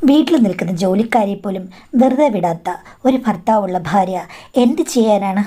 വീട്ടിൽ നിൽക്കുന്ന ജോലിക്കാരെ പോലും വെറുതെ വിടാത്ത ഒരു ഭർത്താവുള്ള ഭാര്യ എന്ത് ചെയ്യാനാണ്?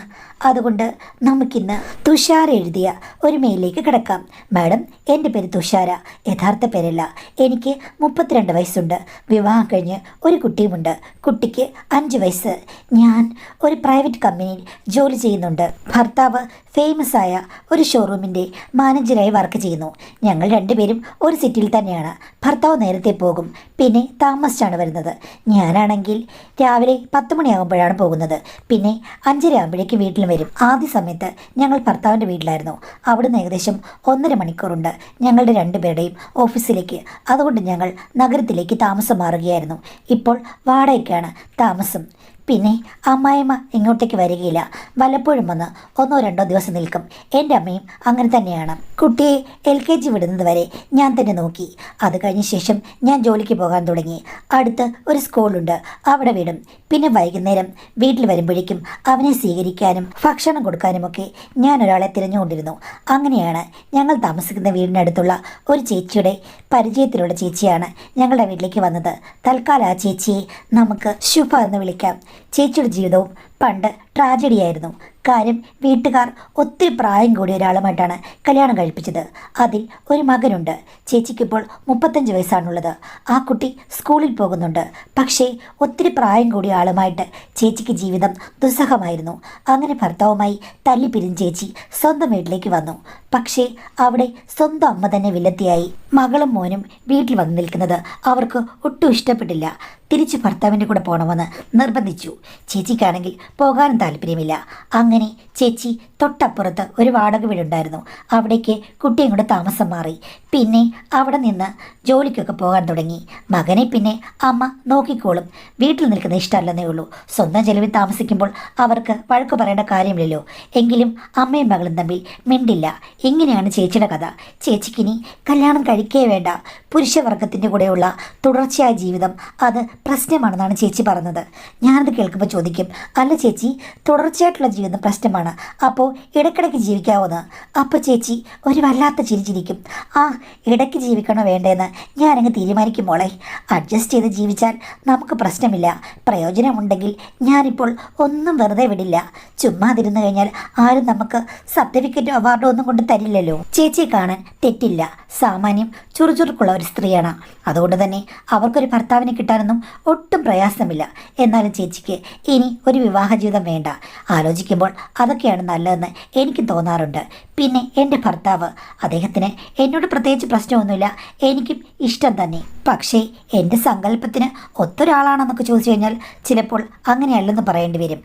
അതുകൊണ്ട് നമുക്കിന്ന് തുഷാര എഴുതിയ ഒരു മെയിലിലേക്ക് കിടക്കാം. മാഡം, എൻ്റെ പേര് തുഷാര, യഥാർത്ഥ പേരല്ല. എനിക്ക് 32 വയസ്സുണ്ട്. വിവാഹം കഴിഞ്ഞ് ഒരു കുട്ടിയുമുണ്ട്. കുട്ടിക്ക് 5 വയസ്സ്. ഞാൻ ഒരു പ്രൈവറ്റ് കമ്പനിയിൽ ജോലി ചെയ്യുന്നുണ്ട്. ഭർത്താവ് ഫേമസ് ആയ ഒരു ഷോറൂമിൻ്റെ മാനേജരായി വർക്ക് ചെയ്യുന്നു. ഞങ്ങൾ രണ്ടുപേരും ഒരു സിറ്റിയിൽ തന്നെയാണ്. ഭർത്താവ് നേരത്തെ പോകും, പിന്നെ താമസിച്ചാണ് വരുന്നത്. ഞാനാണെങ്കിൽ രാവിലെ 10 മണിയാകുമ്പോഴാണ് പോകുന്നത്. പിന്നെ 5:30 ആകുമ്പോഴേക്ക് വീട്ടിൽ വരും. ആദ്യ സമയത്ത് ഞങ്ങൾ ഭർത്താവിൻ്റെ വീട്ടിലായിരുന്നു. അവിടുന്ന് ഏകദേശം 1.5 മണിക്കൂറുണ്ട് ഞങ്ങളുടെ രണ്ടുപേരുടെയും ഓഫീസിലേക്ക്. അതുകൊണ്ട് ഞങ്ങൾ നഗരത്തിലേക്ക് താമസം മാറുകയായിരുന്നു. ഇപ്പോൾ വാടകയ്ക്കാണ് താമസം. പിന്നെ അമ്മായിമ്മ ഇങ്ങോട്ടേക്ക് വരികയില്ല. വല്ലപ്പോഴും വന്ന് 1-2 ദിവസം നിൽക്കും. എൻ്റെ അമ്മയും അങ്ങനെ തന്നെയാണ്. കുട്ടിയെ LKG വിടുന്നത് വരെ ഞാൻ തന്നെ നോക്കി. അത് കഴിഞ്ഞ ശേഷം ഞാൻ ജോലിക്ക് പോകാൻ തുടങ്ങി. അടുത്ത് ഒരു സ്കൂളുണ്ട്, അവിടെ വിടും. പിന്നെ വൈകുന്നേരം വീട്ടിൽ വരുമ്പോഴേക്കും അവനെ സ്വീകരിക്കാനും ഭക്ഷണം കൊടുക്കാനുമൊക്കെ ഞാൻ ഒരാളെ തിരഞ്ഞുകൊണ്ടിരുന്നു. അങ്ങനെയാണ് ഞങ്ങൾ താമസിക്കുന്ന വീടിനടുത്തുള്ള ഒരു ചേച്ചിയുടെ പരിചയത്തിലുള്ള ചേച്ചിയാണ് ഞങ്ങളുടെ വീട്ടിലേക്ക് വന്നത്. തൽക്കാലം ആ ചേച്ചിയെ നമുക്ക് ശുഭ എന്ന് വിളിക്കാം. ചേച്ചിയുടെ ജീവിതവും പണ്ട് ട്രാജഡിയായിരുന്നു. കാര്യം, വീട്ടുകാർ ഒത്തിരി പ്രായം കൂടിയ ഒരാളുമായിട്ടാണ് കല്യാണം കഴിപ്പിച്ചത്. അതിൽ ഒരു മകനുണ്ട്. ചേച്ചിക്കിപ്പോൾ 35 വയസ്സാണുള്ളത്. ആ കുട്ടി സ്കൂളിൽ പോകുന്നുണ്ട്. പക്ഷേ ഒത്തിരി പ്രായം കൂടിയ ആളുമായിട്ട് ചേച്ചിക്ക് ജീവിതം ദുസ്സഹമായിരുന്നു. അങ്ങനെ ഭർത്താവുമായി തല്ലിപ്പിരിഞ്ഞ് ചേച്ചി സ്വന്തം വീട്ടിലേക്ക് വന്നു. പക്ഷേ അവിടെ സ്വന്തം അമ്മ തന്നെ വില്ലത്തിയായി. മകളും മോനും വീട്ടിൽ വന്ന് നിൽക്കുന്നത് അവർക്ക് ഒട്ടും ഇഷ്ടപ്പെട്ടില്ല. തിരിച്ച് ഭർത്താവിൻ്റെ കൂടെ പോകണമെന്ന് നിർബന്ധിച്ചു. ചേച്ചിക്കാണെങ്കിൽ പോകാനും താല്പര്യമില്ല. അങ്ങനെ ചേച്ചി തൊട്ടപ്പുറത്ത് ഒരു വാടക വീടുണ്ടായിരുന്നു. അവിടേക്ക് കുട്ടിയും കൂടെ താമസം മാറി. പിന്നെ അവിടെ നിന്ന് ജോലിക്കൊക്കെ പോകാൻ തുടങ്ങി. മകനെ പിന്നെ അമ്മ നോക്കിക്കോളും. വീട്ടിൽ നിൽക്കുന്ന ഇഷ്ടമല്ലെന്നേ ഉള്ളൂ. സ്വന്തം ചെലവിൽ താമസിക്കുമ്പോൾ അവർക്ക് വഴക്ക് പറയേണ്ട കാര്യമില്ലല്ലോ. എങ്കിലും അമ്മയും മകളും തമ്മിൽ മിണ്ടില്ല. ഇങ്ങനെയാണ് ചേച്ചിയുടെ കഥ. ചേച്ചിക്കിനി കല്യാണം കഴിക്കേ വേണ്ട. പുരുഷവർഗത്തിൻ്റെ കൂടെയുള്ള തുടർച്ചയായ ജീവിതം അത് പ്രശ്നമാണെന്നാണ് ചേച്ചി പറഞ്ഞത്. ഞാനത് കേൾക്കുമ്പോൾ ചോദിക്കും, അല്ല ചേച്ചി, തുടർച്ചയായിട്ടുള്ള ജീവിതം പ്രശ്നമാണ്, അപ്പോൾ ഇടയ്ക്കിടയ്ക്ക് ജീവിക്കാവുന്ന? അപ്പോൾ ചേച്ചി ഒരു വല്ലാത്ത ചിരിച്ചിരിക്കും. ആ, ഇടയ്ക്ക് ജീവിക്കണോ വേണ്ടതെന്ന് ഞാനങ്ങ് തീരുമാനിക്കും മോളെ. അഡ്ജസ്റ്റ് ചെയ്ത് ജീവിച്ചാൽ നമുക്ക് പ്രശ്നമില്ല. പ്രയോജനമുണ്ടെങ്കിൽ ഞാനിപ്പോൾ ഒന്നും വെറുതെ വിടില്ല. ചുമ്മാതിരുന്നു കഴിഞ്ഞാൽ ആരും നമുക്ക് സർട്ടിഫിക്കറ്റോ അവാർഡോ ഒന്നും കൊണ്ട് തരില്ലല്ലോ. ചേച്ചിയെ കാണാൻ തെറ്റില്ല. സാമാന്യം ചുറുചുറുക്കുള്ള ഒരു സ്ത്രീയാണ്. അതുകൊണ്ട് തന്നെ അവർക്കൊരു ഭർത്താവിനെ കിട്ടാനൊന്നും ഒട്ടും പ്രയാസമില്ല. എന്നാലും ചേച്ചിക്ക് ഇനി ഒരു വിവാഹ ജീവിതം വേണ്ട. ആലോചിക്കുമ്പോൾ അതൊക്കെയാണ് നല്ലതെന്ന് എനിക്കും തോന്നാറുണ്ട്. പിന്നെ എൻ്റെ ഭർത്താവ്, അദ്ദേഹത്തിന് എന്നോട് പ്രത്യേകിച്ച് പ്രശ്നമൊന്നുമില്ല. എനിക്കും ഇഷ്ടം തന്നെ. പക്ഷേ എൻ്റെ സങ്കല്പത്തിന് ഒത്തൊരാളാണെന്നൊക്കെ ചോദിച്ചു കഴിഞ്ഞാൽ ചിലപ്പോൾ അങ്ങനെയല്ലെന്ന് പറയേണ്ടി വരും.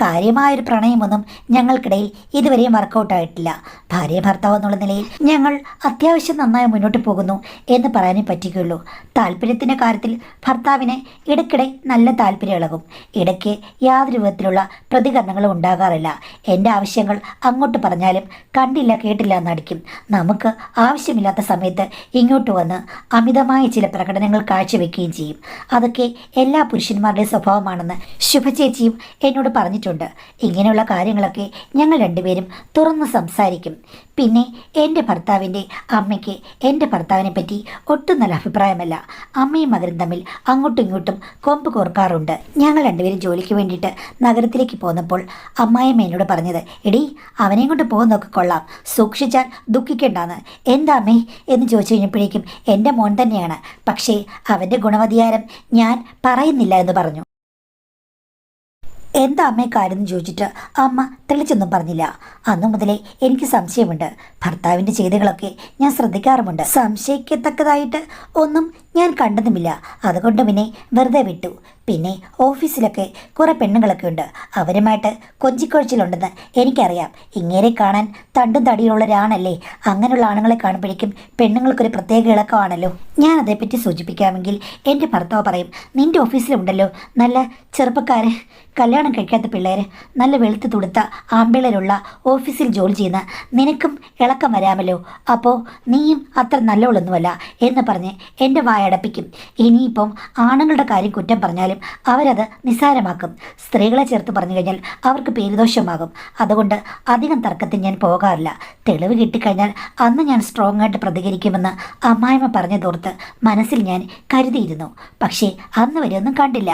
കാര്യമായൊരു പ്രണയമൊന്നും ഞങ്ങൾക്കിടയിൽ ഇതുവരെയും വർക്കൗട്ടായിട്ടില്ല. ഭാര്യ ഭർത്താവ് എന്നുള്ള നിലയിൽ ഞങ്ങൾ അത്യാവശ്യം നന്നായി മുന്നോട്ട് പോകുന്നു എന്ന് പറയാനേ പറ്റുകയുള്ളൂ. താല്പര്യത്തിൻ്റെ കാര്യത്തിൽ ഭർത്താവിന് ഇടയ്ക്കിടെ നല്ല താല്പര്യം ഇളകും. ഇടയ്ക്ക് യാതൊരു വിധത്തിലുള്ള പ്രതികരണങ്ങളും ഉണ്ടാകാറില്ല. എൻ്റെ ആവശ്യങ്ങൾ അങ്ങോട്ട് പറഞ്ഞാലും കണ്ടില്ല കേട്ടില്ല എന്നടിക്കും. നമുക്ക് ആവശ്യമില്ലാത്ത സമയത്ത് ഇങ്ങോട്ട് വന്ന് അമിതമായ ചില പ്രകടനങ്ങൾ കാഴ്ചവെക്കുകയും ചെയ്യും. അതൊക്കെ എല്ലാ പുരുഷന്മാരുടെയും സ്വഭാവമാണെന്ന് ശുഭചേച്ചിയും എന്നോട് പറഞ്ഞിട്ടുണ്ട്. ഇങ്ങനെയുള്ള കാര്യങ്ങളൊക്കെ ഞങ്ങൾ രണ്ടുപേരും തുറന്ന് സംസാരിക്കും. പിന്നെ എൻ്റെ ഭർത്താവിൻ്റെ അമ്മയ്ക്ക് എൻ്റെ ഭർത്താവിനെ പറ്റി ഒട്ടും നല്ല അഭിപ്രായമല്ല. അമ്മയും മകനും തമ്മിൽ അങ്ങോട്ടും ഇങ്ങോട്ടും കൊമ്പ് കോർക്കാറുണ്ട്. ഞങ്ങൾ രണ്ടുപേരും ജോലിക്ക് വേണ്ടിയിട്ട് നഗരത്തിലേക്ക് പോന്നപ്പോൾ അമ്മായിയമ്മ എന്നോട് പറഞ്ഞത്, എടീ, അവനെയും കൊണ്ട് പോകുന്നതൊക്കെ കൊള്ളാം, സൂക്ഷിച്ചാൽ ദുഃഖിക്കേണ്ടാന്ന്. എന്താ അമ്മേ എന്ന് ചോദിച്ചു കഴിഞ്ഞപ്പോഴേക്കും എൻ്റെ മോൻ തന്നെയാണ്, പക്ഷേ അവൻ്റെ ഗുണവധികാരം ഞാൻ പറയുന്നില്ല എന്ന് പറഞ്ഞു. എന്താ അമ്മയെ കാര്യം ചോദിച്ചിട്ട് അമ്മ തെളിച്ചൊന്നും പറഞ്ഞില്ല. അന്നു മുതലേ എനിക്ക് സംശയമുണ്ട്. ഭർത്താവിൻ്റെ ചെയ്തികളൊക്കെ ഞാൻ ശ്രദ്ധിക്കാറുമുണ്ട്. സംശയിക്കത്തക്കതായിട്ട് ഒന്നും ഞാൻ കണ്ടതുമില്ല. അതുകൊണ്ട് പിന്നെ വെറുതെ വിട്ടു. പിന്നെ ഓഫീസിലൊക്കെ കുറേ പെണ്ണുങ്ങളൊക്കെ ഉണ്ട്. അവരുമായിട്ട് കൊഞ്ചിക്കൊഴിച്ചിലുണ്ടെന്ന് എനിക്കറിയാം. ഇങ്ങേരെ കാണാൻ തണ്ടും തടിയുള്ള ഒരാണല്ലേ. അങ്ങനെയുള്ള ആണുങ്ങളെ കാണുമ്പോഴേക്കും പെണ്ണുങ്ങൾക്കൊരു പ്രത്യേക ഇളക്കമാണല്ലോ. ഞാൻ അതേപ്പറ്റി സൂചിപ്പിക്കാമെങ്കിൽ എൻ്റെ ഭർത്താവ് പറയും, നിൻ്റെ ഓഫീസിലുണ്ടല്ലോ നല്ല ചെറുപ്പക്കാര്, കല്യാണം കഴിക്കാത്ത പിള്ളേർ, നല്ല വെളുത്ത് തുടുത്ത ആമ്പിളരുള്ള ഓഫീസിൽ ജോലി ചെയ്യുന്ന നിനക്കും ഇളക്കം വരാമല്ലോ. അപ്പോൾ നീയും അത്ര നല്ലവളൊന്നുമല്ല എന്ന് പറഞ്ഞ് എൻ്റെ വായ വായടപ്പിക്കും. ഇനിയിപ്പം ആണുങ്ങളുടെ കാര്യം കുറ്റം പറഞ്ഞാലും അവരത് നിസ്സാരമാക്കും. സ്ത്രീകളെ ചേർത്ത് പറഞ്ഞു കഴിഞ്ഞാൽ അവർക്ക് പേരുദോഷമാകും. അതുകൊണ്ട് അധികം തർക്കത്തിൽ ഞാൻ പോകാറില്ല. തെളിവ് കിട്ടിക്കഴിഞ്ഞാൽ അന്ന് ഞാൻ സ്ട്രോങ് ആയിട്ട് പ്രതികരിക്കുമെന്ന് അമ്മായിമ്മ പറഞ്ഞതോർത്ത് മനസ്സിൽ ഞാൻ കരുതിയിരുന്നു. പക്ഷേ അന്ന് വരെ ഒന്നും കണ്ടില്ല.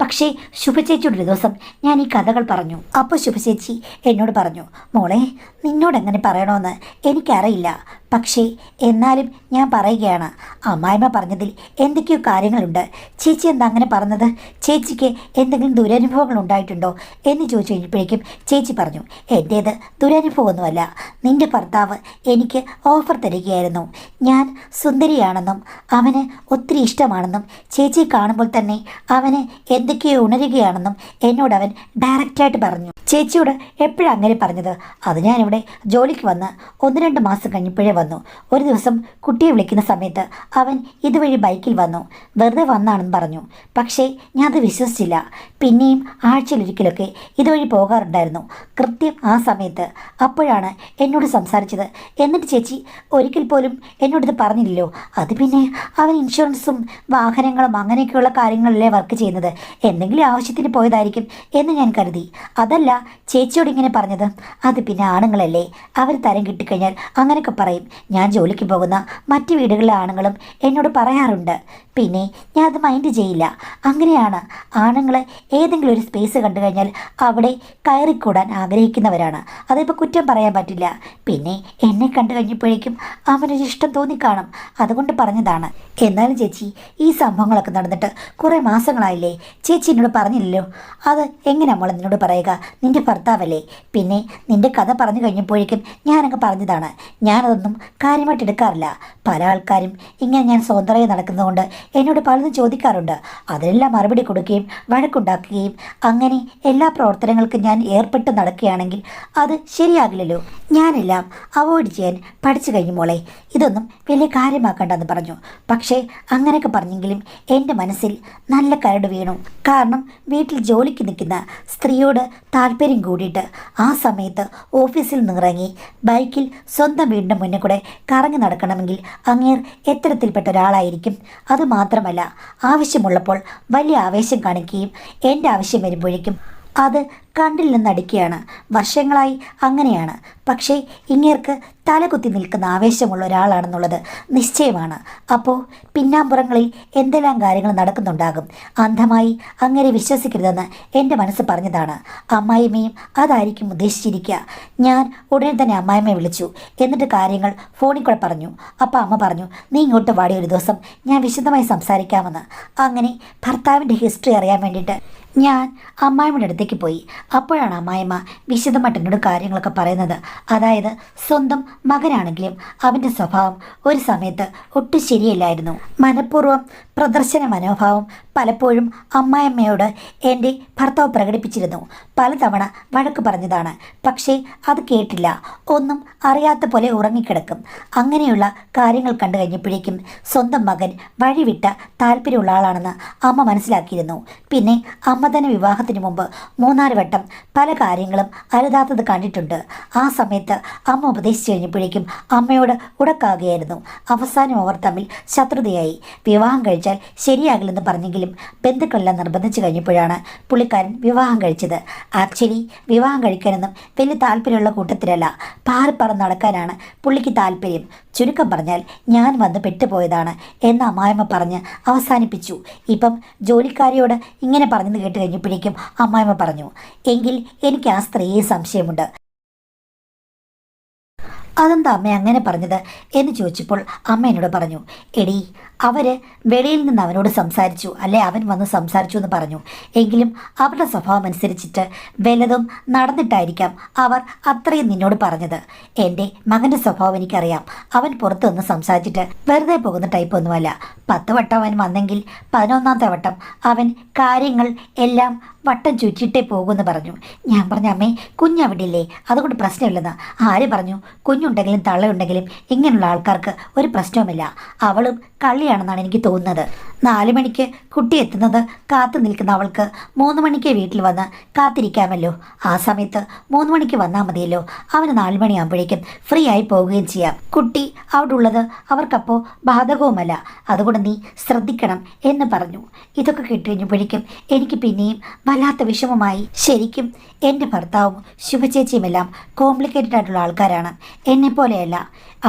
പക്ഷേ ശുഭചേച്ചിയുടെ ഒരു ദിവസം ഞാൻ ഈ കഥകൾ പറഞ്ഞു. അപ്പോൾ ശുഭചേച്ചി എന്നോട് പറഞ്ഞു, മോളെ നിന്നോട് എങ്ങനെ പറയണമെന്ന് എനിക്കറിയില്ല, പക്ഷേ എന്നാലും ഞാൻ പറയുകയാണ്. അമ്മായിമ്മ പറഞ്ഞതിൽ എന്തൊക്കെയോ കാര്യങ്ങളുണ്ട്. ചേച്ചി എന്താ അങ്ങനെ പറഞ്ഞത്? ചേച്ചിക്ക് എന്തെങ്കിലും ദുരനുഭവങ്ങൾ ഉണ്ടായിട്ടുണ്ടോ എന്ന് ചോദിച്ചു കഴിഞ്ഞപ്പോഴേക്കും ചേച്ചി പറഞ്ഞു, എൻ്റേത് ദുരനുഭവമൊന്നുമല്ല. നിൻ്റെ ഭർത്താവ് എനിക്ക് ഓഫർ തരികയായിരുന്നു. ഞാൻ സുന്ദരിയാണെന്നും അവന് ഒത്തിരി ഇഷ്ടമാണെന്നും ചേച്ചിയെ കാണുമ്പോൾ തന്നെ അവന് എന്തൊക്കെയോ ഉണരുകയാണെന്നും എന്നോട് അവൻ ഡയറക്റ്റായിട്ട് പറഞ്ഞു. ചേച്ചിയോട് എപ്പോഴാണ് അങ്ങനെ പറഞ്ഞത്? അത് ഞാനിവിടെ ജോലിക്ക് വന്ന് 1-2 മാസം കഴിഞ്ഞപ്പോഴേ വന്നു. ഒരു ദിവസം കുട്ടിയെ വിളിക്കുന്ന സമയത്ത് അവൻ ഇതുവഴി ബൈക്കിൽ വന്നു. വെറുതെ വന്നാണെന്ന് പറഞ്ഞു. പക്ഷേ ഞാൻ അത് വിശ്വസിച്ചില്ല. പിന്നെയും ആഴ്ചയിലൊരിക്കലൊക്കെ ഇതുവഴി പോകാറുണ്ടായിരുന്നു. കൃത്യം ആ സമയത്ത് അപ്പോഴാണ് എന്നോട് സംസാരിച്ചത്. എന്നിട്ട് ചേച്ചി ഒരിക്കൽ പോലും എന്നോടിത് പറഞ്ഞില്ലല്ലോ. അത് പിന്നെ അവൻ ഇൻഷുറൻസും വാഹനങ്ങളും അങ്ങനെയൊക്കെയുള്ള കാര്യങ്ങളല്ലേ വർക്ക് ചെയ്യുന്നത്. എന്തെങ്കിലും ആവശ്യത്തിന് പോയതായിരിക്കും എന്ന് ഞാൻ കരുതി. അതല്ല ചേച്ചിയോട് ഇങ്ങനെ പറഞ്ഞത്. അത് പിന്നെ ആണുങ്ങളല്ലേ, അവർ തരം കിട്ടിക്കഴിഞ്ഞാൽ അങ്ങനെയൊക്കെ പറയും. ഞാൻ ജോലിക്ക് പോകുന്ന മറ്റ് വീടുകളിലെ ആണുങ്ങളും എന്നോട് പറയാറുണ്ട്. പിന്നെ ഞാൻ അത് മൈൻഡ് ചെയ്യില്ല. അങ്ങനെയാണ് ആണുങ്ങൾ ഏതെങ്കിലും ഒരു സ്പേസ് കണ്ടു കഴിഞ്ഞാൽ അവിടെ കയറിക്കൂടാൻ ആഗ്രഹിക്കുന്നവരാണ്. അതിപ്പോൾ കുറ്റം പറയാൻ പറ്റില്ല. പിന്നെ എന്നെ കണ്ടു കഴിഞ്ഞപ്പോഴേക്കും അവനൊരു ഇഷ്ടം തോന്നിക്കാണും, അതുകൊണ്ട് പറഞ്ഞതാണ്. എന്നാലും ചേച്ചി ഈ സംഭവങ്ങളൊക്കെ നടന്നിട്ട് കുറേ മാസങ്ങളായില്ലേ? ചേച്ചി എന്നോട് പറഞ്ഞില്ലല്ലോ. അത് എങ്ങനെ നമ്മൾ നിന്നോട് പറയുക? നിൻ്റെ ഭർത്താവല്ലേ. പിന്നെ നിൻ്റെ കഥ പറഞ്ഞു കഴിഞ്ഞപ്പോഴേക്കും ഞാനങ്ങ് പറഞ്ഞതാണ്. ഞാനതൊന്നും കാര്യമായിട്ട് എടുക്കാറില്ല. പല ആൾക്കാരും ഇങ്ങനെ ഞാൻ സ്വതന്ത്രമായി നടക്കുന്നതുകൊണ്ട് എന്നോട് പലതും ചോദിക്കാറുണ്ട്. അതിനെല്ലാം മറുപടി കൊടുക്കുകയും വഴക്കുണ്ടാക്കുകയും അങ്ങനെ എല്ലാ പ്രവർത്തനങ്ങൾക്കും ഞാൻ ഏർപ്പെട്ട് നടക്കുകയാണെങ്കിൽ അത് ശരിയാകില്ലല്ലോ. ഞാനെല്ലാം അവോയ്ഡ് ചെയ്യാൻ പഠിച്ചു കഴിഞ്ഞു മോളെ. ഇതൊന്നും വലിയ കാര്യമാക്കണ്ടെന്ന് പറഞ്ഞു. പക്ഷേ അങ്ങനെയൊക്കെ പറഞ്ഞെങ്കിലും എൻ്റെ മനസ്സിൽ നല്ല കരട് വീണു. കാരണം വീട്ടിൽ ജോലിക്ക് നിൽക്കുന്ന സ്ത്രീയോട് താല്പര്യം കൂടിയിട്ട് ആ സമയത്ത് ഓഫീസിൽ നിന്നിറങ്ങി ബൈക്കിൽ സ്വന്തം വീടിൻ്റെ മുന്നിൽ കൂടെ കറങ്ങി നടക്കണമെങ്കിൽ അങ്ങേർ എത്തരത്തിൽപ്പെട്ട ഒരാളായിരിക്കും. അതുമാത്രമല്ല ആവശ്യമുള്ളപ്പോൾ വലിയ ആവേശം കാണിക്കുകയും എൻ്റെ ആവശ്യം വരുമ്പോഴേക്കും അത് കണ്ടിൽ നിന്നടിക്കുകയാണ്. വർഷങ്ങളായി അങ്ങനെയാണ്. പക്ഷേ ഇങ്ങേർക്ക് തലകുത്തി നിൽക്കുന്ന ആവേശമുള്ള ഒരാളാണെന്നുള്ളത് നിശ്ചയമാണ്. അപ്പോൾ പിന്നാമ്പുറങ്ങളിൽ എന്തെല്ലാം കാര്യങ്ങൾ നടക്കുന്നുണ്ടാകും. അന്ധമായി അങ്ങനെ വിശ്വസിക്കരുതെന്ന് എൻ്റെ മനസ്സ് പറഞ്ഞതാണ്. അമ്മായിമ്മയും അതായിരിക്കും ഉദ്ദേശിച്ചിരിക്കുക. ഞാൻ ഉടനെ തന്നെ അമ്മായിമ്മയെ വിളിച്ചു. എന്നിട്ട് കാര്യങ്ങൾ ഫോണിൽ കൂടെ പറഞ്ഞു. അപ്പോൾ അമ്മ പറഞ്ഞു, നീ ഇങ്ങോട്ട് വാടി, ഒരു ദിവസം ഞാൻ വിശദമായി സംസാരിക്കാമെന്ന്. അങ്ങനെ ഭർത്താവിൻ്റെ ഹിസ്റ്ററി അറിയാൻ വേണ്ടിയിട്ട് ഞാൻ അമ്മായിമ്മയുടെ അടുത്തേക്ക് പോയി. അപ്പോഴാണ് അമ്മായിമ്മ വിശദമായിട്ട് എന്നോട് കാര്യങ്ങളൊക്കെ പറയുന്നത്. അതായത് സ്വന്തം മകനാണെങ്കിലും അവൻ്റെ സ്വഭാവം ഒരു സമയത്ത് ഒട്ടും ശരിയല്ലായിരുന്നു. മനഃപൂർവ്വം പ്രദർശന മനോഭാവം പലപ്പോഴും അമ്മായിമ്മയോട് എൻ്റെ ഭർത്താവ് പ്രകടിപ്പിച്ചിരുന്നു. പലതവണ വഴക്ക് പറഞ്ഞതാണ്. പക്ഷേ അത് കേട്ടില്ല. ഒന്നും അറിയാത്ത പോലെ ഉറങ്ങിക്കിടക്കും. അങ്ങനെയുള്ള കാര്യങ്ങൾ കണ്ടു കഴിഞ്ഞപ്പോഴേക്കും സ്വന്തം മകൻ വഴിവിട്ട താല്പര്യമുള്ള ആളാണെന്ന് അമ്മ മനസ്സിലാക്കിയിരുന്നു. പിന്നെ അമ്മ തന്നെ വിവാഹത്തിന് മുമ്പ് 3-4 വട്ടം പല കാര്യങ്ങളും അരുതാത്തത് കണ്ടിട്ടുണ്ട്. ആ സമയത്ത് അമ്മ ഉപദേശിച്ചു കഴിഞ്ഞപ്പോഴേക്കും അമ്മയോട് ഉടക്കാകുകയായിരുന്നു. അവസാനം അവർ തമ്മിൽ ശത്രുതയായി. വിവാഹം കഴിച്ചാൽ ശരിയാകില്ലെന്ന് പറഞ്ഞെങ്കിലും ബന്ധുക്കളെല്ലാം നിർബന്ധിച്ചു കഴിഞ്ഞപ്പോഴാണ് പുള്ളിക്കാരൻ വിവാഹം കഴിച്ചത്. ആക്ച്വലി വിവാഹം കഴിക്കാനൊന്നും വലിയ താല്പര്യമുള്ള കൂട്ടത്തിലല്ല. പാറിപ്പറന്ന് നടക്കാനാണ് പുള്ളിക്ക് താല്പര്യം. ചുരുക്കം പറഞ്ഞാൽ ഞാൻ വന്ന് പെട്ടുപോയതാണ് എന്ന് അമ്മായിമ്മ പറഞ്ഞ് അവസാനിപ്പിച്ചു. ഇപ്പം ജോലിക്കാരിയോട് ഇങ്ങനെ പറഞ്ഞത് കേട്ട് കഴിഞ്ഞപ്പോഴേക്കും അമ്മായിമ്മ പറഞ്ഞു, എങ്കിൽ എനിക്ക് ആ സ്ത്രീയെ സംശയമുണ്ട്. അതെന്താ അമ്മ അങ്ങനെ പറഞ്ഞത് എന്ന് ചോദിച്ചപ്പോൾ അമ്മ എന്നോട് പറഞ്ഞു, എടി അവർ വെളിയിൽ നിന്ന് അവനോട് സംസാരിച്ചു, അല്ലെ അവൻ വന്ന് സംസാരിച്ചു എന്ന് പറഞ്ഞു. എങ്കിലും അവരുടെ സ്വഭാവം അനുസരിച്ചിട്ട് വല്ലതും നടന്നിട്ടായിരിക്കാം അവർ അത്രയും നിന്നോട് പറഞ്ഞത്. എൻ്റെ മകൻ്റെ സ്വഭാവം എനിക്കറിയാം. അവൻ പുറത്തു നിന്ന് സംസാരിച്ചിട്ട് വെറുതെ പോകുന്ന ടൈപ്പൊന്നുമല്ല. 10 വട്ടം അവൻ വന്നെങ്കിൽ 11ാമത്തെ വട്ടം അവൻ കാര്യങ്ങൾ എല്ലാം വട്ടം ചുറ്റിട്ടേ പോകുമെന്ന് പറഞ്ഞു. ഞാൻ പറഞ്ഞ അമ്മേ, കുഞ്ഞവിടില്ലേ, അതുകൊണ്ട് പ്രശ്നമില്ലെന്ന്. ആര് പറഞ്ഞു? കുഞ്ഞുണ്ടെങ്കിലും തള്ളയുണ്ടെങ്കിലും ഇങ്ങനെയുള്ള ആൾക്കാർക്ക് ഒരു പ്രശ്നവുമില്ല. അവളും കള്ളി ജോലിയാണെന്നാണ് എനിക്ക് തോന്നുന്നത്. 4 മണിക്ക് കുട്ടി എത്തുന്നത് കാത്തു നിൽക്കുന്ന അവൾക്ക് 3 മണിക്ക് വീട്ടിൽ വന്ന് കാത്തിരിക്കാമല്ലോ. ആ സമയത്ത് 3 മണിക്ക് വന്നാൽ മതിയല്ലോ. അവന് 4 മണിയാകുമ്പോഴേക്കും ഫ്രീ ആയി പോവുകയും ചെയ്യാം. കുട്ടി അവിടെ ഉള്ളത് അവർക്കപ്പോൾ ബാധകവുമല്ല. അതുകൊണ്ട് നീ ശ്രദ്ധിക്കണം എന്ന് പറഞ്ഞു. ഇതൊക്കെ കേട്ടുകഴിഞ്ഞപ്പോഴേക്കും എനിക്ക് പിന്നെയും വല്ലാത്ത വിഷമമായി. ശരിക്കും എൻ്റെ ഭർത്താവും ശുഭചേച്ചിയുമെല്ലാം കോംപ്ലിക്കേറ്റഡ് ആയിട്ടുള്ള ആൾക്കാരാണ്. എന്നെപ്പോലെയല്ല.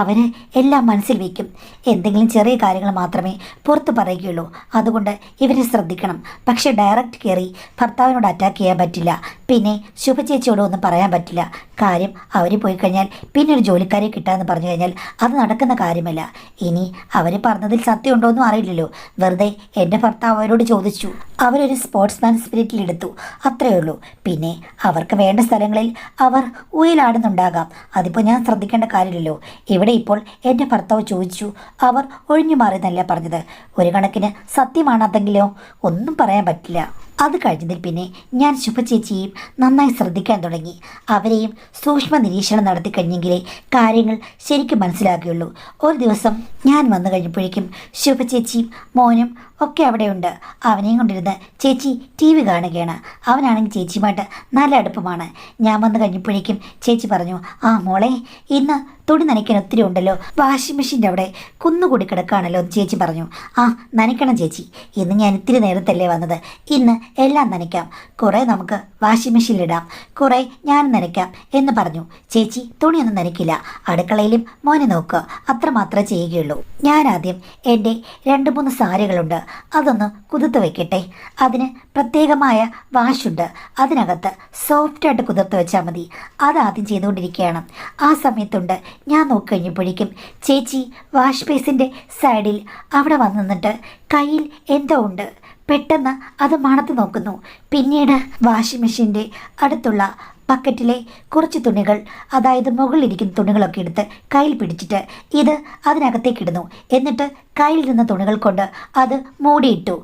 അവർ എല്ലാം മനസ്സിൽ വയ്ക്കും. എന്തെങ്കിലും ചെറിയ കാര്യങ്ങൾ മാത്രമേ പുറത്ത് പറയുകയുള്ളൂ. അതുകൊണ്ട് ഇവരെ ശ്രദ്ധിക്കണം. പക്ഷേ ഡയറക്റ്റ് കയറി ഭർത്താവിനോട് അറ്റാക്ക് ചെയ്യാൻ പറ്റില്ല. പിന്നെ ശുഭചേച്ചിയോട് ഒന്നും പറയാൻ പറ്റില്ല. കാര്യം അവർ പോയി കഴിഞ്ഞാൽ പിന്നെ ഒരു ജോലിക്കാരെ കിട്ടാമെന്ന് പറഞ്ഞു കഴിഞ്ഞാൽ അത് നടക്കുന്ന കാര്യമല്ല. ഇനി അവർ പറഞ്ഞതിൽ സത്യമുണ്ടോയെന്നും അറിയില്ലല്ലോ. വെറുതെ എൻ്റെ ഭർത്താവ് അവരോട് ചോദിച്ചു. അവരൊരു സ്പോർട്സ്മാൻ സ്പിരിറ്റിലെടുത്തു, അത്രയേ ഉള്ളൂ. പിന്നെ അവർക്ക് വേണ്ട സ്ഥലങ്ങളിൽ അവർ ഉയലാടുന്നുണ്ടാകാം. അതിപ്പോൾ ഞാൻ ശ്രദ്ധിക്കേണ്ട കാര്യമില്ലല്ലോ. ഇവിടെ ഇപ്പോൾ എൻ്റെ ഭർത്താവ് ചോദിച്ചു, അവർ ഒഴിഞ്ഞു മാറിയെന്നല്ല പറഞ്ഞത്. ഒരു കണക്കിന് സത്യമാണതെങ്കിലോ ഒന്നും പറയാൻ പറ്റില്ല. അത് കഴിഞ്ഞതിൽ പിന്നെ ഞാൻ ശുഭചേച്ചിയെയും നന്നായി ശ്രദ്ധിക്കാൻ തുടങ്ങി. അവരെയും സൂക്ഷ്മ നിരീക്ഷണം നടത്തി കഴിഞ്ഞെങ്കിലേ കാര്യങ്ങൾ ശരിക്കും മനസ്സിലാക്കുകയുള്ളൂ. ഒരു ദിവസം ഞാൻ വന്നു കഴിഞ്ഞപ്പോഴേക്കും ശുഭചേച്ചിയും മോനും ഒക്കെ അവിടെയുണ്ട്. അവനെയും കൊണ്ടിരുന്ന് ചേച്ചി TV കാണുകയാണ്. അവനാണെങ്കിൽ ചേച്ചിയുമായിട്ട് നല്ല അടുപ്പമാണ്. ഞാൻ വന്നു കഴിഞ്ഞപ്പോഴേക്കും ചേച്ചി പറഞ്ഞു, ആ മോളെ, ഇന്ന് തുണി നനയ്ക്കാൻ ഒത്തിരി ഉണ്ടല്ലോ. വാഷിംഗ് മെഷീൻ്റെ അവിടെ കുന്നുകൂടി കിടക്കുകയാണല്ലോ എന്ന് ചേച്ചി പറഞ്ഞു. ആ നനയ്ക്കണം ചേച്ചി, ഇന്ന് ഞാൻ ഇത്തിരി നേരത്തല്ലേ വന്നത്. ഇന്ന് എല്ലാം നനയ്ക്കാം. കുറേ നമുക്ക് വാഷിംഗ് മെഷീനിലിടാം, കുറേ ഞാൻ നനയ്ക്കാം എന്ന് പറഞ്ഞു. ചേച്ചി തുണിയൊന്നും നനയ്ക്കില്ല. അടുക്കളയിലും മോനെ നോക്കുക, അത്രമാത്രമേ ചെയ്യുകയുള്ളൂ. ഞാൻ ആദ്യം എൻ്റെ 2-3 സാരികളുണ്ട്, അതൊന്ന് കുതിർത്ത് വെക്കട്ടെ. അതിന് പ്രത്യേകമായ വാഷുണ്ട്. അതിനകത്ത് സോഫ്റ്റായിട്ട് കുതിർത്ത് വെച്ചാൽ മതി. അതാദ്യം ചെയ്തുകൊണ്ടിരിക്കുകയാണ്. ആ സമയത്തുണ്ട് ഞാൻ നോക്കിക്കഴിഞ്ഞപ്പോഴേക്കും ചേച്ചി വാഷ് ബേസിൻ്റെ സൈഡിൽ അവിടെ വന്ന് നിന്നിട്ട് കയ്യിൽ എന്തോ ഉണ്ട്. പെട്ടെന്ന് അത് മണത്ത് നോക്കുന്നു. പിന്നീട് വാഷിംഗ് മെഷീൻ്റെ അടുത്തുള്ള ബക്കറ്റിലെ കുറച്ച് തുണികൾ, അതായത് മുകളിലിരിക്കുന്ന തുണികളൊക്കെ എടുത്ത് കയ്യിൽ പിടിച്ചിട്ട് ഇത് അതിനകത്തേക്ക് ഇടുന്നു. എന്നിട്ട് കയ്യിൽ നിന്ന് തുണികൾ കൊണ്ട് അത് മൂടിയിട്ടു.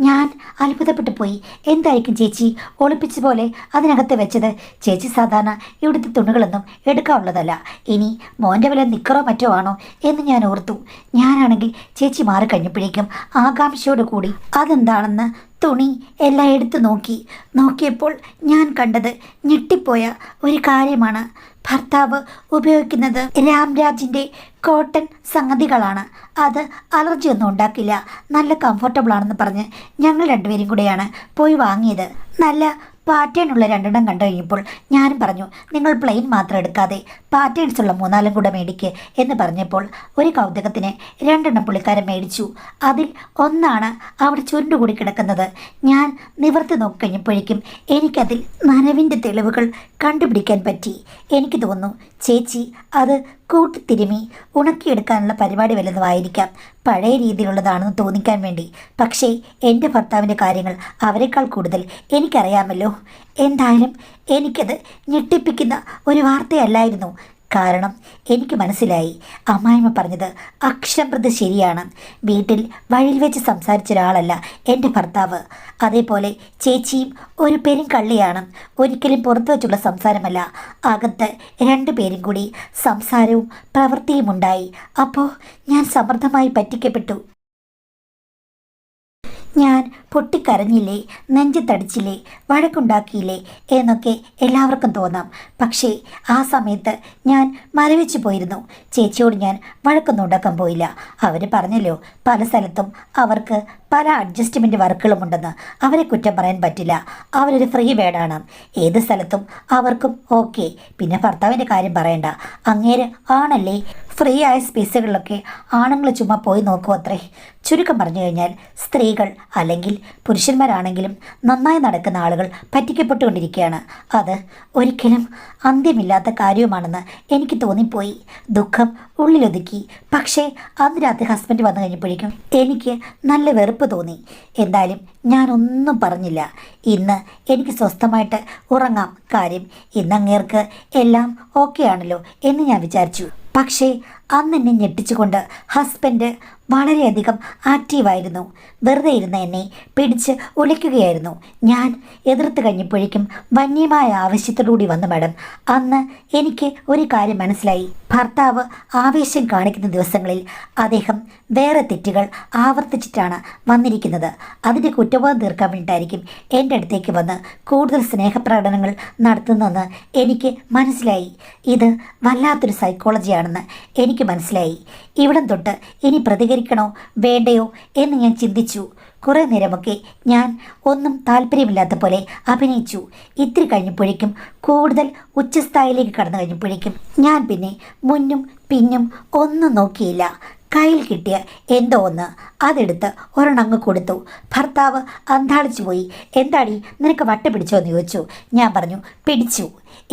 ഞാൻ അത്ഭുതപ്പെട്ടു പോയി. എന്തായിരിക്കും ചേച്ചി ഒളിപ്പിച്ച പോലെ അതിനകത്ത് വെച്ചത്? ചേച്ചി സാധാരണ ഇവിടുത്തെ തുണികളൊന്നും എടുക്കാനുള്ളതല്ല. ഇനി മോൻ്റെ വല്ല നിക്കറോ മറ്റോ ആണോ എന്ന് ഞാൻ ഓർത്തു. ഞാനാണെങ്കിൽ ചേച്ചി മാറിക്കഴിഞ്ഞപ്പോഴേക്കും ആകാംക്ഷയോട് കൂടി അതെന്താണെന്ന് തുണി എല്ലാം എടുത്തു നോക്കിയപ്പോൾ ഞാൻ കണ്ടത് ഞെട്ടിപ്പോയ ഒരു കാര്യമാണ്. ഭർത്താവ് ഉപയോഗിക്കുന്നത് രാംരാജിൻ്റെ കോട്ടൺ സംഗതികളാണ്. അത് അലർജി ഒന്നും ഉണ്ടാക്കില്ല, നല്ല കംഫർട്ടബിൾ ആണെന്ന് പറഞ്ഞ് ഞങ്ങൾ രണ്ടുപേരും കൂടെയാണ് പോയി വാങ്ങിയത്. നല്ല പാറ്റേണുള്ള 2 കണ്ടു കഴിഞ്ഞപ്പോൾ ഞാനും പറഞ്ഞു, നിങ്ങൾ പ്ലെയിൻ മാത്രം എടുക്കാതെ പാറ്റേൺസുള്ള 3-4 കൂടെ മേടിക്ക് എന്ന് പറഞ്ഞപ്പോൾ ഒരു കൗതുകത്തിന് 2 പുള്ളിക്കാരൻ മേടിച്ചു. അതിൽ ഒന്നാണ് അവിടെ ചുരുണ്ടുകൂടി കിടക്കുന്നത്. ഞാൻ നിവർത്തി നോക്കിക്കഴിഞ്ഞപ്പോഴേക്കും എനിക്കതിൽ നനവിൻ്റെ തെളിവുകൾ കണ്ടുപിടിക്കാൻ പറ്റി. എനിക്ക് തോന്നുന്നു ചേച്ചി അത് കൂട്ടിത്തിരുമി ഉണക്കിയെടുക്കാനുള്ള പരിപാടി വല്ലതുമായിരിക്കാം, പഴയ രീതിയിലുള്ളതാണെന്ന് തോന്നിക്കാൻ വേണ്ടി. പക്ഷേ എൻ്റെ ഭർത്താവിൻ്റെ കാര്യങ്ങൾ അവരെക്കാൾ കൂടുതൽ എനിക്കറിയാമല്ലോ. എന്തായാലും എനിക്കത് ഞെട്ടിപ്പിക്കുന്ന ഒരു വാർത്തയല്ലായിരുന്നു. കാരണം എനിക്ക് മനസ്സിലായി, അമ്മായിമ്മ പറഞ്ഞത് അക്ഷരപ്രതി ശരിയാണ്. വീട്ടിൽ വഴിയിൽ വെച്ച് സംസാരിച്ച ഒരാളല്ല എൻ്റെ ഭർത്താവ്. അതേപോലെ ചേച്ചിയും ഒരു പെരുങ്കള്ളിയാണ്. ഒരിക്കലും പുറത്തു വെച്ചുള്ള സംസാരമല്ല, അകത്ത് 2 പേരും കൂടി സംസാരവും പ്രവൃത്തിയും ഉണ്ടായി. അപ്പോൾ ഞാൻ സമൃദ്ധമായി പറ്റിക്കപ്പെട്ടു. ഞാൻ പൊട്ടിക്കരഞ്ഞില്ലേ, നെഞ്ചത്തടിച്ചില്ലേ, വഴക്കുണ്ടാക്കിയില്ലേ എന്നൊക്കെ എല്ലാവർക്കും തോന്നാം. പക്ഷേ ആ സമയത്ത് ഞാൻ മരവിച്ചു പോയിരുന്നു. ചേച്ചിയോട് ഞാൻ വഴക്കൊന്നും ഉണ്ടാക്കാൻ പോയില്ല. അവർ പറഞ്ഞല്ലോ, പല സ്ഥലത്തും അവർക്ക് പല അഡ്ജസ്റ്റ്മെൻറ്റ് വർക്കുകളുമുണ്ടെന്ന്. അവരെ കുറ്റം പറയാൻ പറ്റില്ല. അവരൊരു ഫ്രീ ബേഡാണ്. ഏത് സ്ഥലത്തും അവർക്കും ഓക്കെ. പിന്നെ ഭർത്താവിൻ്റെ കാര്യം പറയണ്ട, അങ്ങേര് ആണല്ലേ. ഫ്രീ ആയ സ്പേസുകളിലൊക്കെ ആണുങ്ങൾ ചുമ്മാ പോയി നോക്കൂ അത്രേ. ചുരുക്കം പറഞ്ഞു കഴിഞ്ഞാൽ സ്ത്രീകൾ അല്ലെങ്കിൽ പുരുഷന്മാരാണെങ്കിലും നന്നായി നടക്കുന്ന ആളുകൾ പറ്റിക്കപ്പെട്ടുകൊണ്ടിരിക്കുകയാണ്. അത് ഒരിക്കലും അന്ത്യമില്ലാത്ത കാര്യവുമാണെന്ന് എനിക്ക് തോന്നിപ്പോയി. ദുഃഖം ഉള്ളിലൊതുക്കി. പക്ഷേ അന്ന് രാത്രി ഹസ്ബൻഡ് വന്നു കഴിഞ്ഞപ്പോഴേക്കും എനിക്ക് നല്ല വെറുപ്പ് തോന്നി. എന്തായാലും ഞാനൊന്നും പറഞ്ഞില്ല. ഇന്ന് എനിക്ക് സ്വസ്ഥമായിട്ട് ഉറങ്ങാം. കാര്യം ഇന്നങ്ങേർക്ക് എല്ലാം ഓക്കെ ആണല്ലോ എന്ന് ഞാൻ വിചാരിച്ചു. പക്ഷേ അന്ന് എന്നെ ഞെട്ടിച്ചുകൊണ്ട് ഹസ്ബൻഡ് വളരെയധികം ആക്റ്റീവായിരുന്നു. വെറുതെ ഇരുന്ന എന്നെ പിടിച്ച് ഉലയ്ക്കുകയായിരുന്നു. ഞാൻ എതിർത്ത് കഴിഞ്ഞപ്പോഴേക്കും വന്യമായ ആവശ്യത്തോടുകൂടി വന്നു മാഡം. അന്ന് എനിക്ക് ഒരു കാര്യം മനസ്സിലായി. ഭർത്താവ് ആവേശം കാണിക്കുന്ന ദിവസങ്ങളിൽ അദ്ദേഹം വേറെ തെറ്റുകൾ ആവർത്തിച്ചിട്ടാണ് വന്നിരിക്കുന്നത്. അതിൻ്റെ കുറ്റബോധം തീർക്കാൻ വേണ്ടിയിട്ടായിരിക്കും എൻ്റെ അടുത്തേക്ക് വന്ന് കൂടുതൽ സ്നേഹപ്രകടനങ്ങൾ നടത്തുന്നതെന്ന് എനിക്ക് മനസ്സിലായി. ഇത് വല്ലാത്തൊരു സൈക്കോളജിയാണെന്ന് എനിക്ക് മനസ്സിലായി. ഇവിടം തൊട്ട് ഇനി പ്രതികരിക്കണോ വേണ്ടയോ എന്ന് ഞാൻ ചിന്തിച്ചു. കുറേ നേരമൊക്കെ ഞാൻ ഒന്നും താല്പര്യമില്ലാത്ത പോലെ അഭിനയിച്ചു. ഇത്തിരി കഴിഞ്ഞപ്പോഴേക്കും കൂടുതൽ ഉച്ചസ്ഥായിലേക്ക് കടന്നു കഴിഞ്ഞപ്പോഴേക്കും ഞാൻ പിന്നെ മുന്നും പിന്നും ഒന്നും നോക്കിയില്ല. കയ്യിൽ കിട്ടിയ എന്തോ ഒന്ന് അതെടുത്ത് ഒരെണ്ണങ്ങ് കൊടുത്തു. ഭർത്താവ് അന്താളിച്ചു പോയി. എന്താടി നിനക്ക് വട്ട പിടിച്ചോ എന്ന് ചോദിച്ചു. ഞാൻ പറഞ്ഞു പിടിച്ചു.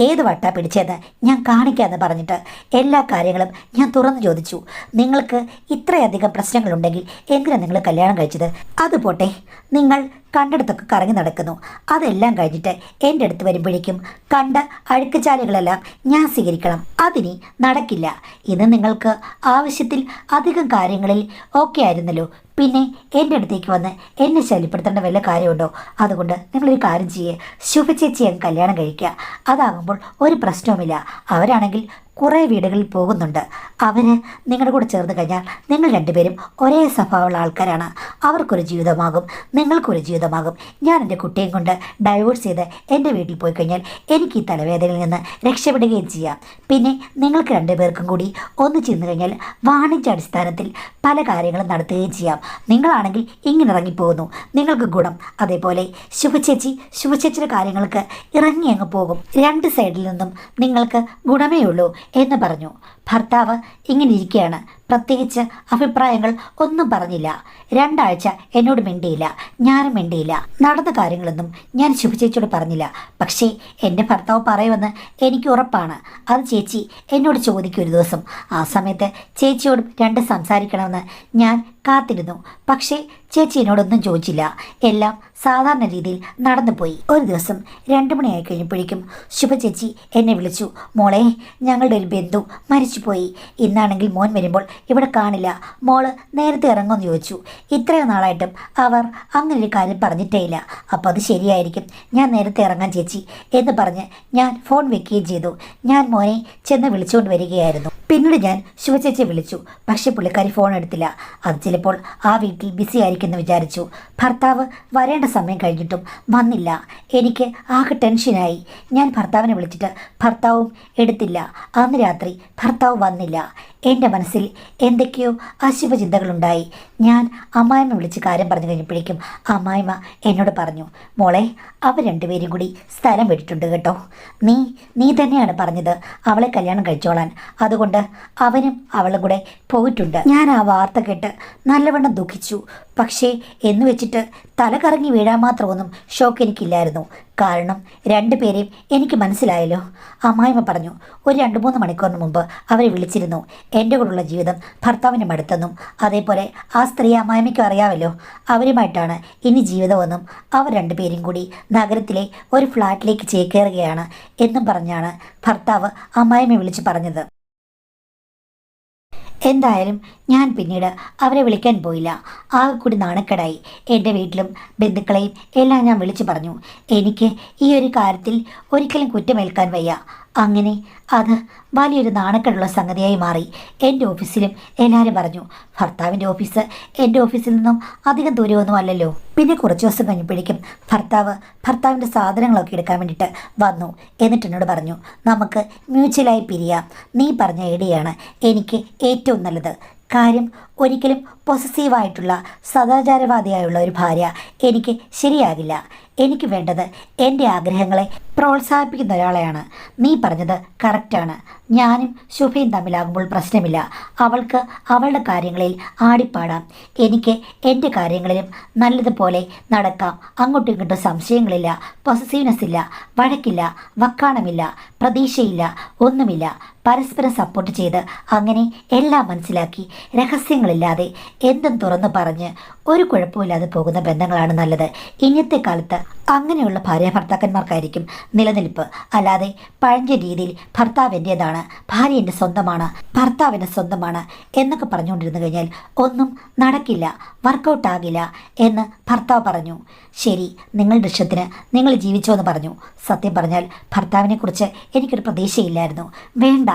ഏത് വട്ടാ പിടിച്ചതെന്ന് ഞാൻ കാണിക്കാമെന്ന് പറഞ്ഞിട്ട് എല്ലാ കാര്യങ്ങളും ഞാൻ തുറന്നു ചോദിച്ചു. നിങ്ങൾക്ക് ഇത്രയധികം പ്രശ്നങ്ങളുണ്ടെങ്കിൽ എന്തിനാണ് നിങ്ങൾ കല്യാണം കഴിച്ചത്? അതുപോട്ടെ, നിങ്ങൾ കണ്ടെടുത്തൊക്കെ കറങ്ങി നടക്കുന്നു. അതെല്ലാം കഴിഞ്ഞിട്ട് എൻ്റെ അടുത്ത് വരുമ്പോഴേക്കും കണ്ട അഴുക്കുചാലുകളെല്ലാം ഞാൻ സ്വീകരിക്കണം. അതിനി നടക്കില്ല. ഇന്ന് നിങ്ങൾക്ക് ആവശ്യത്തിൽ അധികം കാര്യങ്ങളിൽ ഓക്കെ ആയിരുന്നല്ലോ. പിന്നെ എൻ്റെ അടുത്തേക്ക് വന്ന് എന്നെ ശല്യപ്പെടുത്തേണ്ട വല്ല കാര്യമുണ്ടോ? അതുകൊണ്ട് നിങ്ങളൊരു കാര്യം ചെയ്യേ, ശുഭചേച്ചിയെ കല്യാണം കഴിക്കുക. അതാകുമ്പോൾ ഒരു പ്രശ്നവുമില്ല. അവരാണെങ്കിൽ കുറേ വീടുകളിൽ പോകുന്നുണ്ട്. അവർ നിങ്ങളുടെ കൂടെ ചേർന്ന് കഴിഞ്ഞാൽ നിങ്ങൾ രണ്ടുപേരും ഒരേ സ്വഭാവമുള്ള ആൾക്കാരാണ്. അവർക്കൊരു ജീവിതമാകും, നിങ്ങൾക്കൊരു ജീവിതമാകും. ഞാൻ എൻ്റെ കുട്ടിയും കൊണ്ട് ഡൈവോഴ്സ് ചെയ്ത് എൻ്റെ വീട്ടിൽ പോയി കഴിഞ്ഞാൽ എനിക്ക് ഈ തലവേദനയിൽ നിന്ന് രക്ഷപ്പെടുകയും ചെയ്യാം. പിന്നെ നിങ്ങൾക്ക് രണ്ടുപേർക്കും കൂടി ഒന്ന് ചെന്ന് കഴിഞ്ഞാൽ വാണിജ്യ അടിസ്ഥാനത്തിൽ പല കാര്യങ്ങളും നടത്തുകയും ചെയ്യാം. നിങ്ങളാണെങ്കിൽ ഇങ്ങനെ ഇറങ്ങിപ്പോകുന്നു, നിങ്ങൾക്ക് ഗുണം. അതേപോലെ ശുഭചേച്ചിയുടെ കാര്യങ്ങൾക്ക് ഇറങ്ങി അങ്ങ് പോകും. രണ്ട് സൈഡിൽ നിന്നും നിങ്ങൾക്ക് ഗുണമേ ഉള്ളൂ എന്ന് പറഞ്ഞു. ഭർത്താവ് ഇങ്ങനെ ഇരിക്കുകയാണ്. പ്രത്യേകിച്ച് അഭിപ്രായങ്ങൾ ഒന്നും പറഞ്ഞില്ല. 2 ആഴ്ച എന്നോട് മിണ്ടിയില്ല, ഞാനും മിണ്ടിയില്ല. നടന്ന കാര്യങ്ങളൊന്നും ഞാൻ ശുഭചേച്ചിയോട് പറഞ്ഞില്ല. പക്ഷേ എൻ്റെ ഭർത്താവ് പറയുമെന്ന് എനിക്ക് ഉറപ്പാണ്. അത് ചേച്ചി എന്നോട് ചോദിക്കും ഒരു ദിവസം. ആ സമയത്ത് ചേച്ചിയോടും 2 സംസാരിക്കണമെന്ന് ഞാൻ കാത്തിരുന്നു. പക്ഷേ ചേച്ചി എന്നോടൊന്നും ചോദിച്ചില്ല. എല്ലാം സാധാരണ രീതിയിൽ നടന്നുപോയി. ഒരു ദിവസം 2 മണിയായി കഴിഞ്ഞപ്പോഴേക്കും ശുഭചേച്ചി എന്നെ വിളിച്ചു. മോളെ, ഞങ്ങളുടെ ഒരു ബന്ധു മരിച്ചുപോയി. ഇന്നാണെങ്കിൽ മോൻ വരുമ്പോൾ ഇവിടെ കാണില്ല. മോള് നേരത്തെ ഇറങ്ങുമെന്ന് ചോദിച്ചു. ഇത്രയും നാളായിട്ടും അവർ അങ്ങനൊരു കാര്യം പറഞ്ഞിട്ടേ ഇല്ല. അപ്പോൾ അത് ശരിയായിരിക്കും, ഞാൻ നേരത്തെ ഇറങ്ങാൻ ചേച്ചി എന്ന് പറഞ്ഞ് ഞാൻ ഫോൺ വെക്കുകയും ചെയ്തു. ഞാൻ മോനെ ചെന്ന് വിളിച്ചുകൊണ്ട് വരികയായിരുന്നു. പിന്നീട് ഞാൻ ശുഭചേച്ചിയെ വിളിച്ചു. പക്ഷേ പുള്ളിക്കാരി ഫോൺ എടുത്തില്ല. അത് ചിലപ്പോൾ ആ വീട്ടിൽ ബിസി ആയിരിക്കുമെന്ന് വിചാരിച്ചു. ഭർത്താവ് വരേണ്ട സമയം കഴിഞ്ഞിട്ടും വന്നില്ല. എനിക്ക് ആകെ ടെൻഷനായി. ഞാൻ ഭർത്താവിനെ വിളിച്ചിട്ട് ഭർത്താവും എടുത്തില്ല. അന്ന് രാത്രി ഭർത്താവ് വന്നില്ല. എൻ്റെ മനസ്സിൽ എന്തൊക്കെയോ അശുഭചിന്തകളുണ്ടായി. ഞാൻ അമ്മായിമ്മ വിളിച്ച് കാര്യം പറഞ്ഞു കഴിഞ്ഞപ്പോഴേക്കും അമ്മായിമ്മ എന്നോട് പറഞ്ഞു, മോളെ, അവർ രണ്ടുപേരും കൂടി സ്ഥലം വിട്ടിട്ടുണ്ട് കേട്ടോ. നീ തന്നെയാണ് പറഞ്ഞത് അവളെ കല്യാണം കഴിച്ചോളാൻ. അതുകൊണ്ട് അവനും അവളും കൂടെ പോയിട്ടുണ്ട്. ഞാൻ ആ വാർത്ത കേട്ട് നല്ലവണ്ണം ദുഃഖിച്ചു. പക്ഷേ എന്ന് വെച്ചിട്ട് തല കറങ്ങി വീഴാൻ മാത്രമൊന്നും ഷോക്ക് എനിക്കില്ലായിരുന്നു. കാരണം 2 പേരെയും എനിക്ക് മനസ്സിലായല്ലോ. അമ്മായിമ്മ പറഞ്ഞു, ഒരു 2-3 മണിക്കൂറിന് മുമ്പ് അവരെ വിളിച്ചിരുന്നു. എൻ്റെ കൂടെയുള്ള ജീവിതം ഭർത്താവിന് മടുത്തെന്നും അതേപോലെ ആ സ്ത്രീ അമ്മായിമ്മയ്ക്കും അറിയാമല്ലോ, അവരുമായിട്ടാണ് ഇനി ജീവിതമെന്നും അവർ 2 പേരും കൂടി നഗരത്തിലെ ഒരു ഫ്ലാറ്റിലേക്ക് ചേക്കേറുകയാണ് എന്നും പറഞ്ഞാണ് ഭർത്താവ് അമ്മായിമ്മയെ വിളിച്ച് പറഞ്ഞത്. എന്തായാലും ഞാൻ പിന്നീട് അവരെ വിളിക്കാൻ പോയില്ല. ആകെ കൂടി നാണക്കേടായി. എൻ്റെ വീട്ടിലും ബന്ധുക്കളെയും എല്ലാം ഞാൻ വിളിച്ചു പറഞ്ഞു. എനിക്ക് ഈ ഒരു കാര്യത്തിൽ ഒരിക്കലും കുറ്റമേൽക്കാൻ വയ്യ. അങ്ങനെ അത് വലിയൊരു നാണക്കേടുള്ള സംഗതിയായി മാറി. എൻ്റെ ഓഫീസിലും എല്ലാവരും പറഞ്ഞു, ഭർത്താവിൻ്റെ ഓഫീസ് എൻ്റെ ഓഫീസിൽ നിന്നും അധികം ദൂരമൊന്നും അല്ലല്ലോ. പിന്നെ കുറച്ച് ദിവസം കഴിഞ്ഞപ്പോഴേക്കും ഭർത്താവിൻ്റെ സാധനങ്ങളൊക്കെ എടുക്കാൻ വേണ്ടിയിട്ട് വന്നു. എന്നിട്ട് എന്നോട് പറഞ്ഞു, നമുക്ക് മ്യൂച്വലായി പിരിയാം. നീ പറഞ്ഞ ഐഡിയയാണ് എനിക്ക് ഏറ്റവും നല്ലത്. കാര്യം ഒരിക്കലും പൊസസീവായിട്ടുള്ള സദാചാരവാദിയായുള്ള ഒരു ഭാര്യ എനിക്ക് ശരിയാകില്ല. എനിക്ക് വേണ്ടത് എൻ്റെ ആഗ്രഹങ്ങളെ പ്രോത്സാഹിപ്പിക്കുന്ന ഒരാളെയാണ്. നീ പറഞ്ഞത് കറക്റ്റാണ്. ഞാനും ശുഭയും തമ്മിലാകുമ്പോൾ പ്രശ്നമില്ല. അവൾക്ക് അവളുടെ കാര്യങ്ങളിൽ ആടിപ്പാടാം, എനിക്ക് എൻ്റെ കാര്യങ്ങളിലും നല്ലതുപോലെ നടക്കാം. അങ്ങോട്ടും ഇങ്ങോട്ടും സംശയങ്ങളില്ല, പൊസസീവ്നെസ് ഇല്ല, വഴക്കില്ല, വക്കാണമില്ല, പ്രതീക്ഷയില്ല, ഒന്നുമില്ല. പരസ്പരം സപ്പോർട്ട് ചെയ്ത് അങ്ങനെ എല്ലാം മനസ്സിലാക്കി രഹസ്യങ്ങളില്ലാതെ എന്തും തുറന്നു പറഞ്ഞ് ഒരു കുഴപ്പമില്ലാതെ പോകുന്ന ബന്ധങ്ങളാണ് നല്ലത്. ഇന്നത്തെ കാലത്ത് അങ്ങനെയുള്ള ഭാര്യ ഭർത്താക്കന്മാർക്കായിരിക്കും നിലനിൽപ്പ്. അല്ലാതെ പഴഞ്ച രീതിയിൽ ഭർത്താവ് എൻ്റേതാണ്, ഭാര്യ എൻ്റെ സ്വന്തമാണ്, ഭർത്താവിൻ്റെ സ്വന്തമാണ് എന്നൊക്കെ പറഞ്ഞുകൊണ്ടിരുന്നു കഴിഞ്ഞാൽ ഒന്നും നടക്കില്ല, വർക്കൗട്ട് ആകില്ല എന്ന് ഭർത്താവ് പറഞ്ഞു. ശരി, നിങ്ങളുടെ ഇഷ്ടത്തിന് നിങ്ങൾ ജീവിച്ചോ എന്ന് പറഞ്ഞു. സത്യം പറഞ്ഞാൽ ഭർത്താവിനെക്കുറിച്ച് എനിക്കൊരു പ്രതീക്ഷയില്ലായിരുന്നു. വേണ്ട,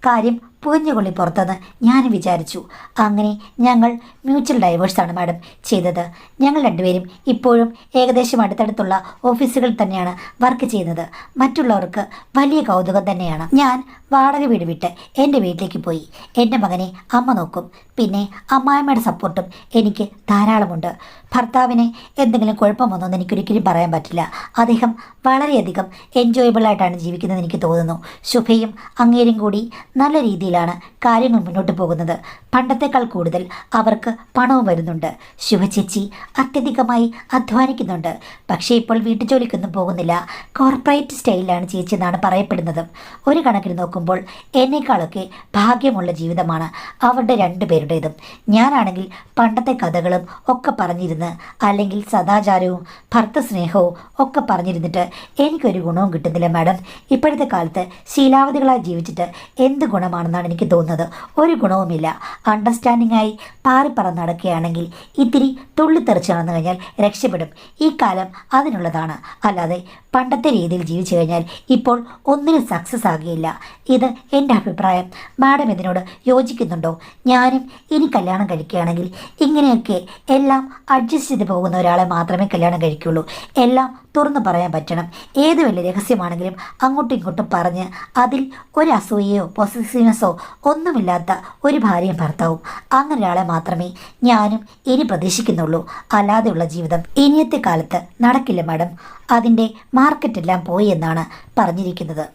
കാര്യം പുകഞ്ഞുകൊള്ളി പുറത്തെന്ന് ഞാൻ വിചാരിച്ചു. അങ്ങനെ ഞങ്ങൾ മ്യൂച്വൽ ഡൈവേഴ്സാണ് മാഡം ചെയ്തത്. ഞങ്ങൾ രണ്ടുപേരും ഇപ്പോഴും ഏകദേശം അടുത്തടുത്തുള്ള ഓഫീസുകളിൽ തന്നെയാണ് വർക്ക് ചെയ്യുന്നത്. മറ്റുള്ളവർക്ക് വലിയ കൗതുകം തന്നെയാണ്. ഞാൻ വാടക വീട് വിട്ട് എൻ്റെ വീട്ടിലേക്ക് പോയി. എൻ്റെ മകനെ അമ്മ നോക്കും. പിന്നെ അമ്മായിമ്മയുടെ സപ്പോർട്ടും എനിക്ക് ധാരാളമുണ്ട്. ഭർത്താവിന് എന്തെങ്കിലും കുഴപ്പം വന്നോന്ന് എനിക്കൊരിക്കലും പറയാൻ പറ്റില്ല. അദ്ദേഹം വളരെയധികം എൻജോയബിളായിട്ടാണ് ജീവിക്കുന്നതെന്ന് എനിക്ക് തോന്നുന്നു. ശുഭയും അങ്ങേരും കൂടി നല്ല രീതിയിലാണ് കാര്യങ്ങൾ മുന്നോട്ട് പോകുന്നത്. പണ്ടത്തേക്കാൾ കൂടുതൽ അവർക്ക് പണവും വരുന്നുണ്ട്. ശുഭചേച്ചി അത്യധികമായി അധ്വാനിക്കുന്നുണ്ട്. പക്ഷേ ഇപ്പോൾ വീട്ടുജോലിക്കൊന്നും പോകുന്നില്ല. കോർപ്പറേറ്റ് സ്റ്റൈലിലാണ് ചേച്ചി എന്നാണ് പറയപ്പെടുന്നത്. ഒരു കണക്കിന് നോക്കുമ്പോൾ എന്നേക്കാളൊക്കെ ഭാഗ്യമുള്ള ജീവിതമാണ് അവരുടെ രണ്ടുപേരുടേതും. ഞാനാണെങ്കിൽ പണ്ടത്തെ കഥകളും ഒക്കെ പറഞ്ഞിരുന്ന്, അല്ലെങ്കിൽ സദാചാരവും ഭർത്തസ്നേഹവും ഒക്കെ പറഞ്ഞിരുന്നിട്ട് എനിക്കൊരു ഗുണവും കിട്ടുന്നില്ല മാഡം. ഇപ്പോഴത്തെ കാലത്ത് ശീലാവധികളായി ജീവിച്ചിട്ട് എന്ത് ഗുണമാണെന്നാണ് എനിക്ക് തോന്നുന്നത്. ഒരു ഗുണവുമില്ല. അണ്ടർസ്റ്റാൻഡിംഗ് ആയി പാറിപ്പറന്ന് നടക്കുകയാണെങ്കിൽ ഇത്തിരി തുള്ളിത്തെറിച്ച് നടന്നു കഴിഞ്ഞാൽ രക്ഷപ്പെടും. ഈ കാലം അതിനുള്ളതാണ്. അല്ലാതെ പണ്ടത്തെ രീതിയിൽ ജീവിച്ചു കഴിഞ്ഞാൽ ഇപ്പോൾ ഒന്നിനും സക്സസ് ആകുകയില്ല. ഇത് എൻ്റെ അഭിപ്രായം. മാഡം ഇതിനോട് യോജിക്കുന്നുണ്ടോ? ഞാനും ഇനി കല്യാണം കഴിക്കുകയാണെങ്കിൽ ഇങ്ങനെയൊക്കെ എല്ലാം അഡ്ജസ്റ്റ് ചെയ്ത് പോകുന്ന ഒരാളെ മാത്രമേ കല്യാണം കഴിക്കുള്ളൂ. എല്ലാം തുറന്നു പറയാൻ പറ്റണം. ഏത് വലിയ രഹസ്യമാണെങ്കിലും അങ്ങോട്ടും ഇങ്ങോട്ടും പറഞ്ഞ് അതിൽ ഒരു അസൂയയോ പൊസസീവ്നെസ്സോ ഒന്നുമില്ലാത്ത ഒരു ഭാര്യയും ഭർത്താവും, അങ്ങനെ ഒരാളെ മാത്രമേ ഞാനും ഇനി പ്രതീക്ഷിക്കുന്നുള്ളൂ. അല്ലാതെയുള്ള ജീവിതം ഇനിയത്തെ കാലത്ത് നടക്കില്ല മാഡം. അതിൻ്റെ മാർക്കറ്റെല്ലാം പോയി എന്നാണ് പറഞ്ഞിരിക്കുന്നത്.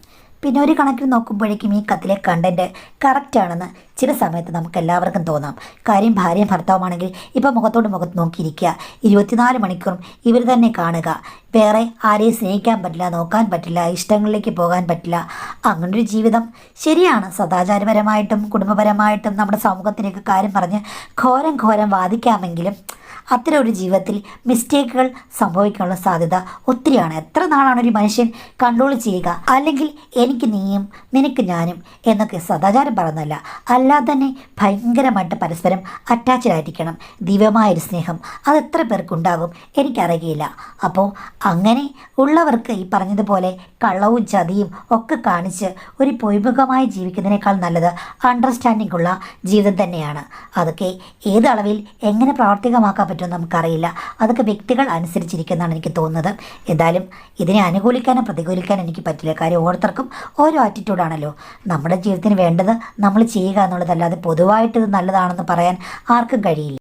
പിന്നെ ഒരു കണക്കിന് നോക്കുമ്പോഴേക്കും ഈ കത്തിലെ കണ്ടൻറ്റ് കറക്റ്റാണെന്ന് ചില സമയത്ത് നമുക്ക് എല്ലാവർക്കും തോന്നാം. കാര്യം ഭാര്യയും ഭർത്താവുമാണെങ്കിൽ ഇപ്പോൾ മുഖത്തോട് മുഖത്ത് നോക്കിയിരിക്കുക, 24 മണിക്കൂറും ഇവർ തന്നെ കാണുക. വേറെ ആരെയും സ്നേഹിക്കാൻ പറ്റില്ല, നോക്കാൻ പറ്റില്ല, ഇഷ്ടങ്ങളിലേക്ക് പോകാൻ പറ്റില്ല. അങ്ങനൊരു ജീവിതം ശരിയാണ്. സദാചാരപരമായിട്ടും കുടുംബപരമായിട്ടും നമ്മുടെ സമൂഹത്തിലേക്ക് കാര്യം പറഞ്ഞ് ഘോരം വാദിക്കാമെങ്കിലും അത്തരം ഒരു ജീവിതത്തിൽ മിസ്റ്റേക്കുകൾ സംഭവിക്കാനുള്ള സാധ്യത ഒത്തിരിയാണ്. എത്ര നാളാണ് ഒരു മനുഷ്യൻ കൺട്രോൾ ചെയ്യുക? അല്ലെങ്കിൽ എനിക്ക് നീയും നിനക്ക് ഞാനും എന്നൊക്കെ സദാചാരം പറയുന്നതല്ല, അല്ലാതെ തന്നെ ഭയങ്കരമായിട്ട് പരസ്പരം അറ്റാച്ച്ഡ് ആയിരിക്കണം. ദിവ്യമായൊരു സ്നേഹം അത് എത്ര പേർക്കുണ്ടാകും എനിക്കറിയുകയില്ല. അപ്പോൾ അങ്ങനെ ഉള്ളവർക്ക് ഈ പറഞ്ഞതുപോലെ കള്ളവും ചതിയും ഒക്കെ കാണിച്ച് ഒരു പൊയ്മുഖമായി ജീവിക്കുന്നതിനേക്കാൾ നല്ലത് അണ്ടർസ്റ്റാൻഡിംഗ് ഉള്ള ജീവിതം തന്നെയാണ്. അതൊക്കെ ഏത് അളവിൽ എങ്ങനെ പ്രാവർത്തികമാക്കാൻ പറ്റുമെന്ന് നമുക്കറിയില്ല. അതൊക്കെ വ്യക്തികൾ അനുസരിച്ചിരിക്കുന്നതാണ് എനിക്ക് തോന്നുന്നത്. എന്തായാലും ഇതിനെ അനുകൂലിക്കാനോ പ്രതികൂലിക്കാനോ എനിക്ക് പറ്റില്ല. കാര്യം ഓരോരുത്തർക്കും ഓരോ ആറ്റിറ്റ്യൂഡാണല്ലോ. നമ്മുടെ ജീവിതത്തിന് വേണ്ടത് നമ്മൾ ചെയ്യുക എന്നുള്ളതല്ലാതെ പൊതുവായിട്ട് ഇത് നല്ലതാണെന്ന് പറയാൻ ആർക്കും കഴിയില്ല.